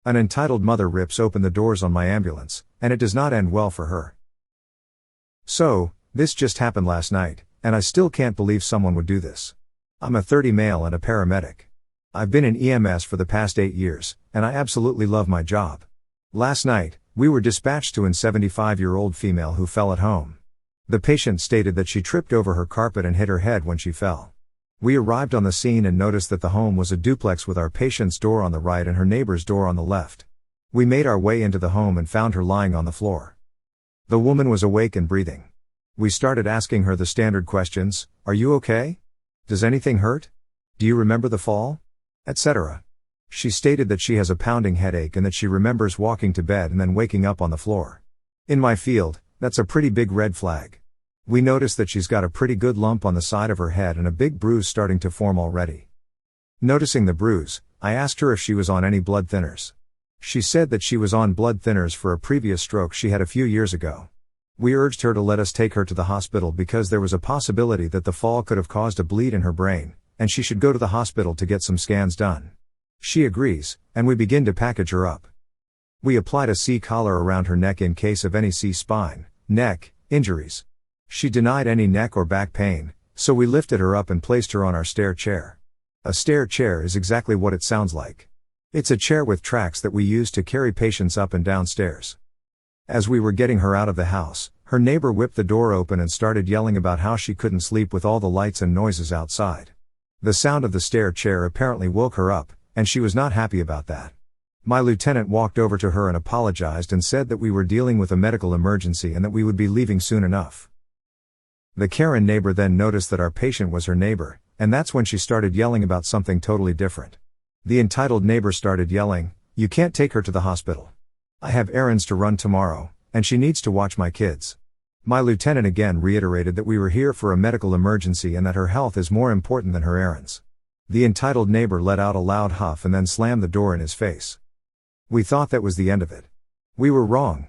An entitled mother rips open the doors on my ambulance, and it does not end well for her. So, this just happened last night, and I still can't believe someone would do this. I'm a 30 male and a paramedic. I've been in EMS for the past 8 years, and I absolutely love my job. Last night, we were dispatched to an 75-year-old female who fell at home. The patient stated that she tripped over her carpet and hit her head when she fell. We arrived on the scene and noticed that the home was a duplex with our patient's door on the right and her neighbor's door on the left. We made our way into the home and found her lying on the floor. The woman was awake and breathing. We started asking her the standard questions: "Are you okay? Does anything hurt? Do you remember the fall?" etc. She stated that she has a pounding headache and that she remembers walking to bed and then waking up on the floor. In my field, that's a pretty big red flag. We noticed that she's got a pretty good lump on the side of her head and a big bruise starting to form already. Noticing the bruise, I asked her if she was on any blood thinners. She said that she was on blood thinners for a previous stroke she had a few years ago. We urged her to let us take her to the hospital because there was a possibility that the fall could have caused a bleed in her brain, and she should go to the hospital to get some scans done. She agrees, and we begin to package her up. We applied a C-collar around her neck in case of any C-spine, neck, injuries. She denied any neck or back pain, so we lifted her up and placed her on our stair chair. A stair chair is exactly what it sounds like. It's a chair with tracks that we use to carry patients up and down stairs. As we were getting her out of the house, her neighbor whipped the door open and started yelling about how she couldn't sleep with all the lights and noises outside. The sound of the stair chair apparently woke her up, and she was not happy about that. My lieutenant walked over to her and apologized and said that we were dealing with a medical emergency and that we would be leaving soon enough. The Karen neighbor then noticed that our patient was her neighbor, and that's when she started yelling about something totally different. The entitled neighbor started yelling, "You can't take her to the hospital. I have errands to run tomorrow, and she needs to watch my kids." My lieutenant again reiterated that we were here for a medical emergency and that her health is more important than her errands. The entitled neighbor let out a loud huff and then slammed the door in his face. We thought that was the end of it. We were wrong.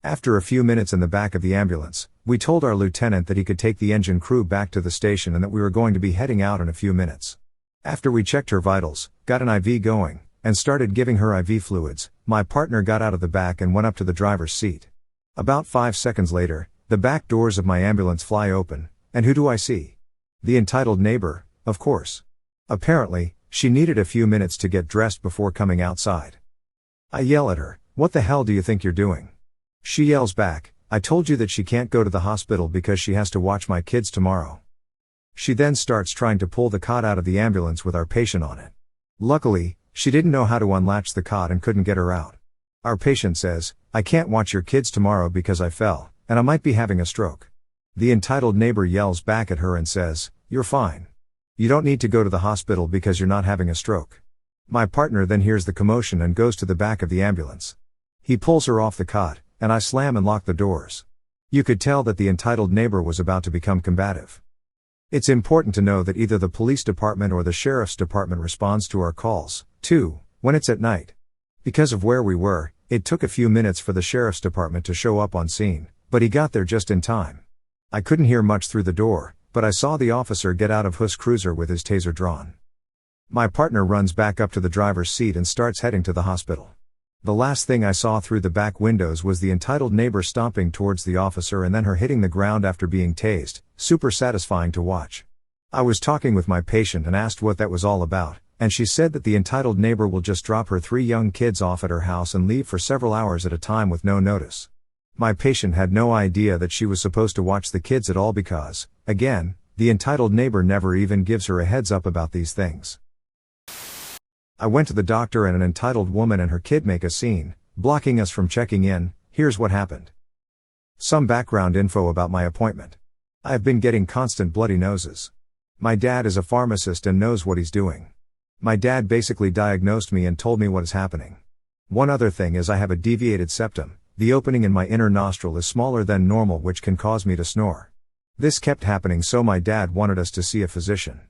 After a few minutes in the back of the ambulance, we told our lieutenant that he could take the engine crew back to the station and that we were going to be heading out in a few minutes. After we checked her vitals, got an IV going, and started giving her IV fluids, my partner got out of the back and went up to the driver's seat. About 5 seconds later, the back doors of my ambulance fly open, and who do I see? The entitled neighbor, of course. Apparently, she needed a few minutes to get dressed before coming outside. I yell at her, "What the hell do you think you're doing?" She yells back, "I told you that she can't go to the hospital because she has to watch my kids tomorrow." She then starts trying to pull the cot out of the ambulance with our patient on it. Luckily, she didn't know how to unlatch the cot and couldn't get her out. Our patient says, "I can't watch your kids tomorrow because I fell, and I might be having a stroke." The entitled neighbor yells back at her and says, "You're fine. You don't need to go to the hospital because you're not having a stroke." My partner then hears the commotion and goes to the back of the ambulance. He pulls her off the cot, and I slam and lock the doors. You could tell that the entitled neighbor was about to become combative. It's important to know that either the police department or the sheriff's department responds to our calls, too, when it's at night. Because of where we were, it took a few minutes for the sheriff's department to show up on scene, but he got there just in time. I couldn't hear much through the door, but I saw the officer get out of his cruiser with his taser drawn. My partner runs back up to the driver's seat and starts heading to the hospital. The last thing I saw through the back windows was the entitled neighbor stomping towards the officer and then her hitting the ground after being tased, super satisfying to watch. I was talking with my patient and asked what that was all about, and she said that the entitled neighbor will just drop her 3 young kids off at her house and leave for several hours at a time with no notice. My patient had no idea that she was supposed to watch the kids at all because, again, the entitled neighbor never even gives her a heads up about these things. I went to the doctor and an entitled woman and her kid make a scene, blocking us from checking in. Here's what happened. Some background info about my appointment. I have been getting constant bloody noses. My dad is a pharmacist and knows what he's doing. My dad basically diagnosed me and told me what is happening. One other thing is I have a deviated septum. The opening in my inner nostril is smaller than normal, which can cause me to snore. This kept happening, so my dad wanted us to see a physician.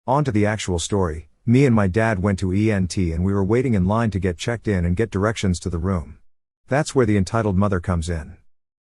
On to the actual story. Me and my dad went to ENT and we were waiting in line to get checked in and get directions to the room. That's where the entitled mother comes in.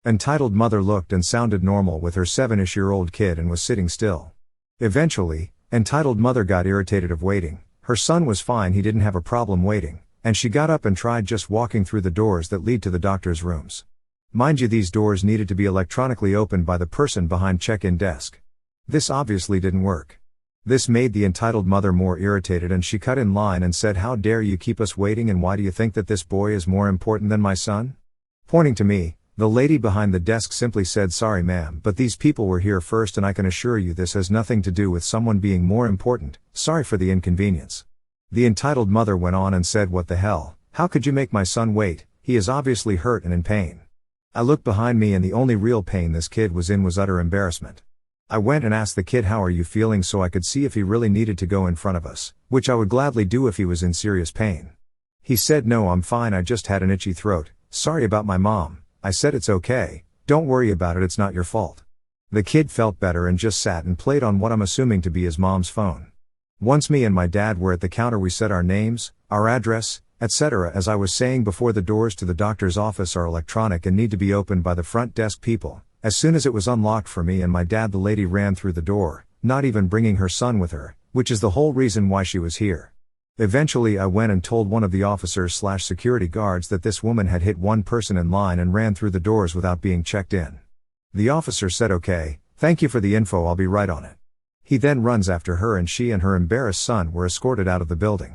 Entitled mother looked and sounded normal with her 7-ish-year-old kid and was sitting still. Eventually, entitled mother got irritated of waiting. Her son was fine, he didn't have a problem waiting, and she got up and tried just walking through the doors that lead to the doctor's rooms. Mind you, these doors needed to be electronically opened by the person behind check-in desk. This obviously didn't work. This made the entitled mother more irritated, and she cut in line and said, "How dare you keep us waiting, and why do you think that this boy is more important than my son?" Pointing to me, the lady behind the desk simply said, "Sorry ma'am, but these people were here first, and I can assure you this has nothing to do with someone being more important. Sorry for the inconvenience." The entitled mother went on and said, "What the hell? How could you make my son wait? He is obviously hurt and in pain." I looked behind me, and the only real pain this kid was in was utter embarrassment. I went and asked the kid, "How are you feeling?" so I could see if he really needed to go in front of us, which I would gladly do if he was in serious pain. He said, "No, I'm fine, I just had an itchy throat. Sorry about my mom." I said, "It's okay, don't worry about it, it's not your fault." The kid felt better and just sat and played on what I'm assuming to be his mom's phone. Once me and my dad were at the counter, we said our names, our address, etc. As I was saying before, the doors to the doctor's office are electronic and need to be opened by the front desk people. As soon as it was unlocked for me and my dad, the lady ran through the door, not even bringing her son with her, which is the whole reason why she was here. Eventually I went and told one of the officers/security guards that this woman had hit one person in line and ran through the doors without being checked in. The officer said, "Okay, thank you for the info, I'll be right on it." He then runs after her, and she and her embarrassed son were escorted out of the building.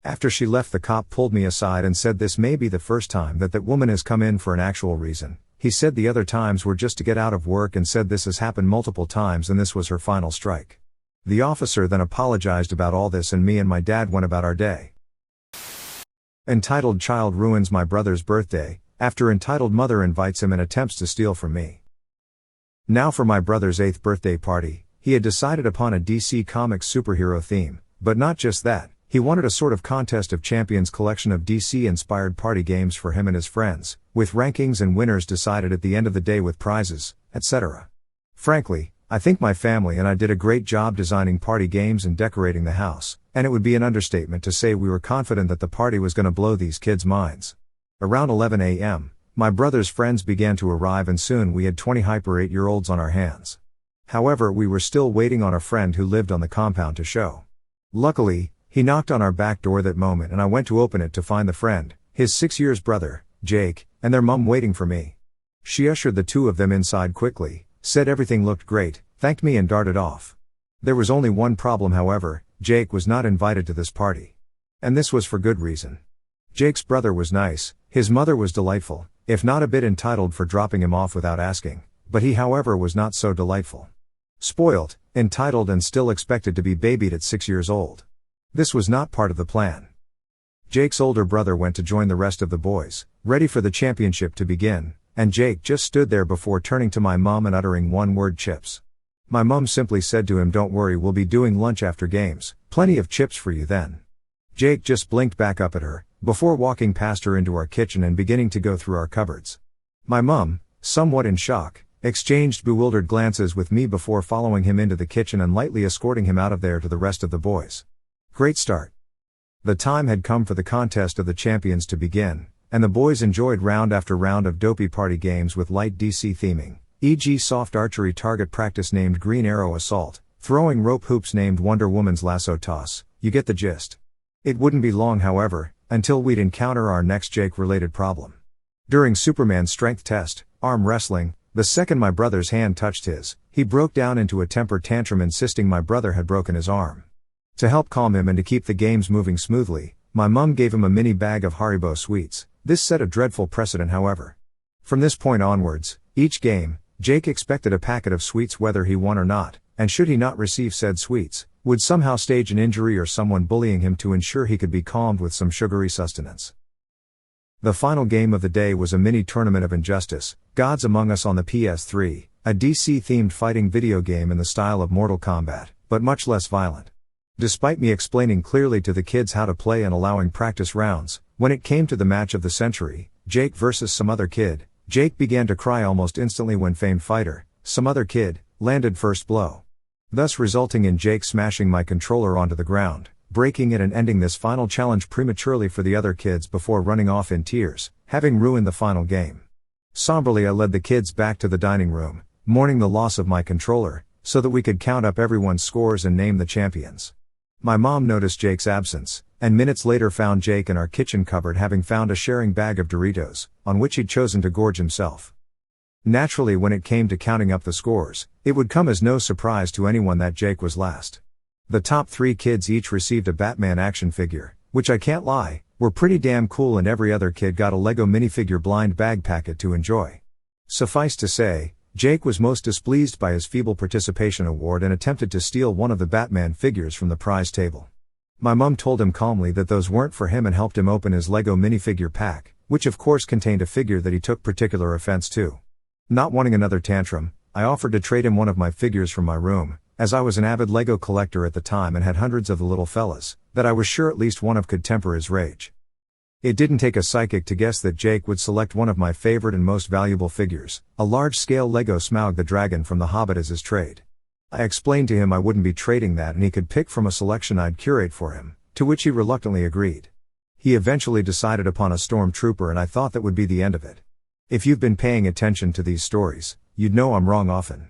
After she left, the cop pulled me aside and said this may be the first time that woman has come in for an actual reason. He said the other times were just to get out of work, and said this has happened multiple times and this was her final strike. The officer then apologized about all this, and me and my dad went about our day. Entitled child ruins my brother's birthday, after entitled mother invites him and attempts to steal from me. Now for my brother's 8th birthday party, he had decided upon a DC Comics superhero theme, but not just that. He wanted a sort of contest of champions collection of DC-inspired party games for him and his friends, with rankings and winners decided at the end of the day with prizes, etc. Frankly, I think my family and I did a great job designing party games and decorating the house, and it would be an understatement to say we were confident that the party was going to blow these kids' minds. Around 11 a.m., my brother's friends began to arrive, and soon we had 20 hyper 8-year-olds on our hands. However, we were still waiting on a friend who lived on the compound to show. Luckily, he knocked on our back door that moment, and I went to open it to find the friend, his 6 years brother, Jake, and their mom waiting for me. She ushered the two of them inside quickly, said everything looked great, thanked me and darted off. There was only one problem, however: Jake was not invited to this party. And this was for good reason. Jake's brother was nice, his mother was delightful, if not a bit entitled for dropping him off without asking, but he however was not so delightful. Spoiled, entitled, and still expected to be babied at 6 years old. This was not part of the plan. Jake's older brother went to join the rest of the boys, ready for the championship to begin, and Jake just stood there before turning to my mom and uttering one word: chips. My mom simply said to him, "Don't worry, we'll be doing lunch after games, plenty of chips for you then." Jake just blinked back up at her, before walking past her into our kitchen and beginning to go through our cupboards. My mom, somewhat in shock, exchanged bewildered glances with me before following him into the kitchen and lightly escorting him out of there to the rest of the boys. Great start. The time had come for the contest of the champions to begin, and the boys enjoyed round after round of dopey party games with light DC theming, e.g. soft archery target practice named Green Arrow Assault, throwing rope hoops named Wonder Woman's Lasso Toss. You get the gist. It wouldn't be long, however, until we'd encounter our next Jake-related problem. During Superman's strength test, arm wrestling, the second my brother's hand touched his, he broke down into a temper tantrum, insisting my brother had broken his arm. To help calm him and to keep the games moving smoothly, my mum gave him a mini bag of Haribo sweets. This set a dreadful precedent, however. From this point onwards, each game, Jake expected a packet of sweets whether he won or not, and should he not receive said sweets, would somehow stage an injury or someone bullying him to ensure he could be calmed with some sugary sustenance. The final game of the day was a mini tournament of Injustice, Gods Among Us on the PS3, a DC-themed fighting video game in the style of Mortal Kombat, but much less violent. Despite me explaining clearly to the kids how to play and allowing practice rounds, when it came to the match of the century, Jake versus some other kid, Jake began to cry almost instantly when famed fighter, some other kid, landed first blow. Thus resulting in Jake smashing my controller onto the ground, breaking it and ending this final challenge prematurely for the other kids before running off in tears, having ruined the final game. Somberly I led the kids back to the dining room, mourning the loss of my controller, so that we could count up everyone's scores and name the champions. My mom noticed Jake's absence, and minutes later found Jake in our kitchen cupboard having found a sharing bag of Doritos, on which he'd chosen to gorge himself. Naturally, when it came to counting up the scores, it would come as no surprise to anyone that Jake was last. The top 3 kids each received a Batman action figure, which I can't lie, were pretty damn cool, and every other kid got a Lego minifigure blind bag packet to enjoy. Suffice to say, Jake was most displeased by his feeble participation award and attempted to steal one of the Batman figures from the prize table. My mum told him calmly that those weren't for him and helped him open his Lego minifigure pack, which of course contained a figure that he took particular offense to. Not wanting another tantrum, I offered to trade him one of my figures from my room, as I was an avid Lego collector at the time and had hundreds of the little fellas, that I was sure at least one of could temper his rage. It didn't take a psychic to guess that Jake would select one of my favorite and most valuable figures, a large-scale Lego Smaug the Dragon from The Hobbit, as his trade. I explained to him I wouldn't be trading that and he could pick from a selection I'd curate for him, to which he reluctantly agreed. He eventually decided upon a stormtrooper and I thought that would be the end of it. If you've been paying attention to these stories, you'd know I'm wrong often.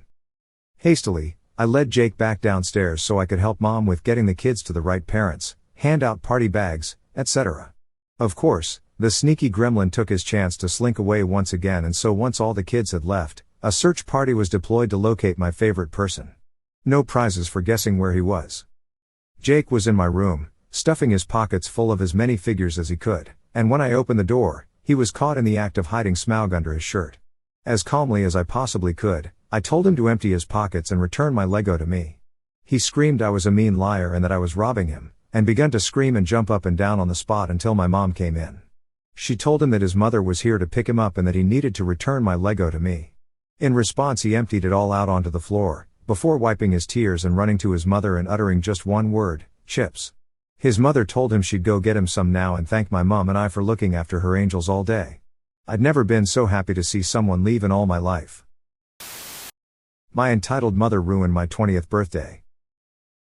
Hastily, I led Jake back downstairs so I could help Mom with getting the kids to the right parents, hand out party bags, etc. Of course, the sneaky gremlin took his chance to slink away once again, and so once all the kids had left, a search party was deployed to locate my favorite person. No prizes for guessing where he was. Jake was in my room, stuffing his pockets full of as many figures as he could, and when I opened the door, he was caught in the act of hiding Smaug under his shirt. As calmly as I possibly could, I told him to empty his pockets and return my Lego to me. He screamed I was a mean liar and that I was robbing him, and began to scream and jump up and down on the spot until my mom came in. She told him that his mother was here to pick him up and that he needed to return my Lego to me. In response, he emptied it all out onto the floor, before wiping his tears and running to his mother and uttering just one word, chips. His mother told him she'd go get him some now and thanked my mom and I for looking after her angels all day. I'd never been so happy to see someone leave in all my life. My entitled mother ruined my 20th birthday.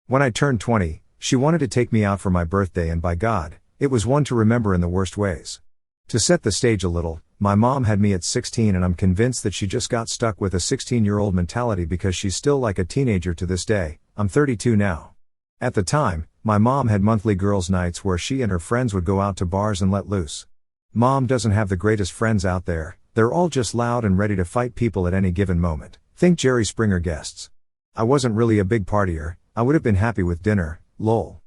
When I turned 20, she wanted to take me out for my birthday, and by God, it was one to remember in the worst ways. To set the stage a little, my mom had me at 16 and I'm convinced that she just got stuck with a 16-year-old mentality because she's still like a teenager to this day. I'm 32 now. At the time, my mom had monthly girls' nights where she and her friends would go out to bars and let loose. Mom doesn't have the greatest friends out there, they're all just loud and ready to fight people at any given moment. Think Jerry Springer guests. I wasn't really a big partier, I would have been happy with dinner, lol.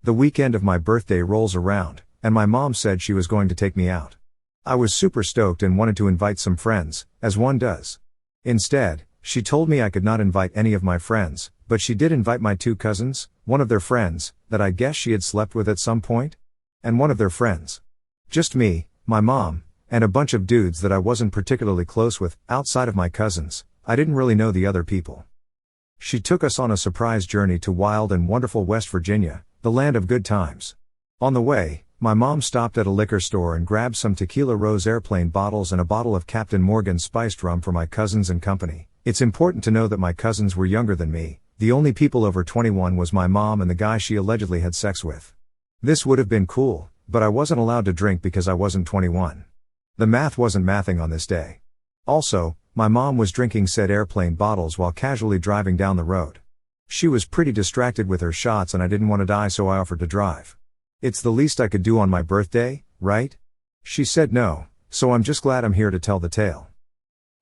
The weekend of my birthday rolls around, and my mom said she was going to take me out. I was super stoked and wanted to invite some friends, as one does. Instead, she told me I could not invite any of my friends, but she did invite my 2 cousins, one of their friends, that I guess she had slept with at some point, and one of their friends. Just me, my mom, and a bunch of dudes that I wasn't particularly close with. Outside of my cousins, I didn't really know the other people. She took us on a surprise journey to wild and wonderful West Virginia, the land of good times. On the way, my mom stopped at a liquor store and grabbed some Tequila Rose airplane bottles and a bottle of Captain Morgan spiced rum for my cousins and company. It's important to know that my cousins were younger than me. The only people over 21 was my mom and the guy she allegedly had sex with. This would have been cool, but I wasn't allowed to drink because I wasn't 21. The math wasn't mathing on this day. Also, my mom was drinking said airplane bottles while casually driving down the road. She was pretty distracted with her shots and I didn't want to die, so I offered to drive. It's the least I could do on my birthday, right? She said no, so I'm just glad I'm here to tell the tale.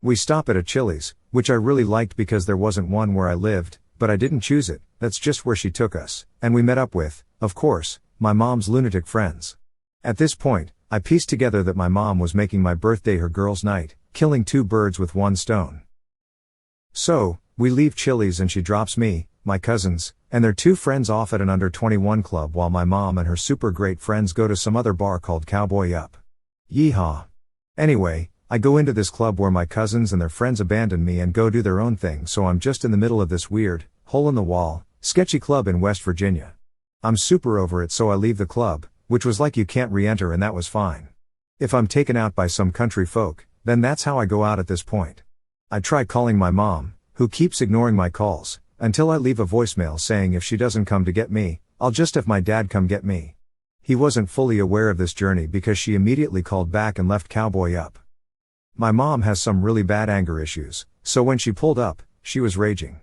We stopped at a Chili's, which I really liked because there wasn't one where I lived, but I didn't choose it, that's just where she took us, and we met up with, of course, my mom's lunatic friends. At this point, I pieced together that my mom was making my birthday her girls' night, killing 2 birds with 1 stone. So, we leave Chili's and she drops me, my cousins, and their 2 friends off at an under 21 club while my mom and her super great friends go to some other bar called Cowboy Up. Yeehaw. Anyway, I go into this club where my cousins and their friends abandon me and go do their own thing, so I'm just in the middle of this weird, hole-in-the-wall, sketchy club in West Virginia. I'm super over it, so I leave the club, which was like you can't re-enter, and that was fine. If I'm taken out by some country folk, then that's how I go out at this point. I try calling my mom, who keeps ignoring my calls, until I leave a voicemail saying if she doesn't come to get me, I'll just have my dad come get me. He wasn't fully aware of this journey because she immediately called back and left Cowboy Up. My mom has some really bad anger issues, so when she pulled up, she was raging.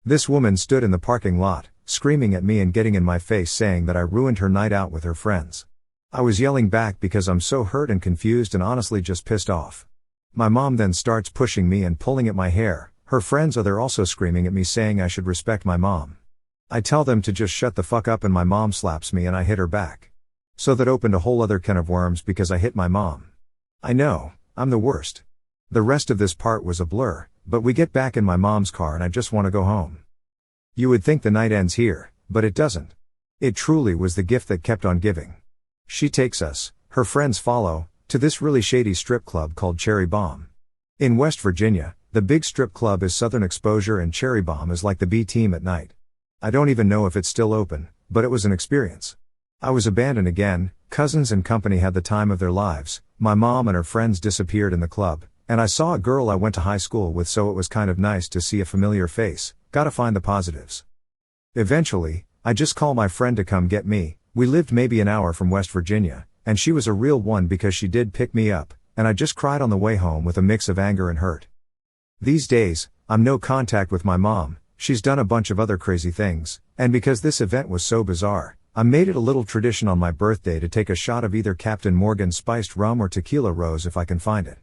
This woman stood in the parking lot, screaming at me and getting in my face saying that I ruined her night out with her friends. I was yelling back because I'm so hurt and confused and honestly just pissed off. My mom then starts pushing me and pulling at my hair. Her friends are there also screaming at me saying I should respect my mom. I tell them to just shut the fuck up and my mom slaps me and I hit her back. So that opened a whole other can of worms because I hit my mom. I know, I'm the worst. The rest of this part was a blur, but we get back in my mom's car and I just want to go home. You would think the night ends here, but it doesn't. It truly was the gift that kept on giving. She takes us, her friends follow, to this really shady strip club called Cherry Bomb. In West Virginia, the big strip club is Southern Exposure and Cherry Bomb is like the B team at night. I don't even know if it's still open, but it was an experience. I was abandoned again, cousins and company had the time of their lives, my mom and her friends disappeared in the club, and I saw a girl I went to high school with, so it was kind of nice to see a familiar face. Gotta find the positives. Eventually, I just call my friend to come get me. We lived maybe an hour from West Virginia, and she was a real one because she did pick me up, and I just cried on the way home with a mix of anger and hurt. These days, I'm no contact with my mom, she's done a bunch of other crazy things, and because this event was so bizarre, I made it a little tradition on my birthday to take a shot of either Captain Morgan spiced rum or tequila rose if I can find it.